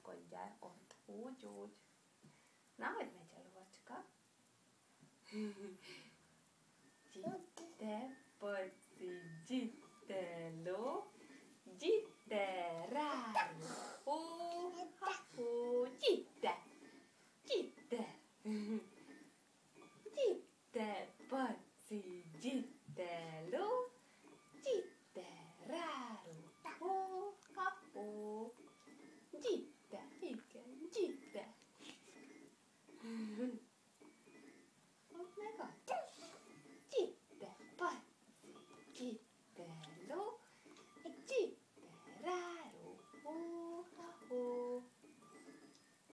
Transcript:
kapaszkodjál ott, úgy. Na, hogy megy a lovacska? Gitte, poci, gitte, lo, gitte, rállo.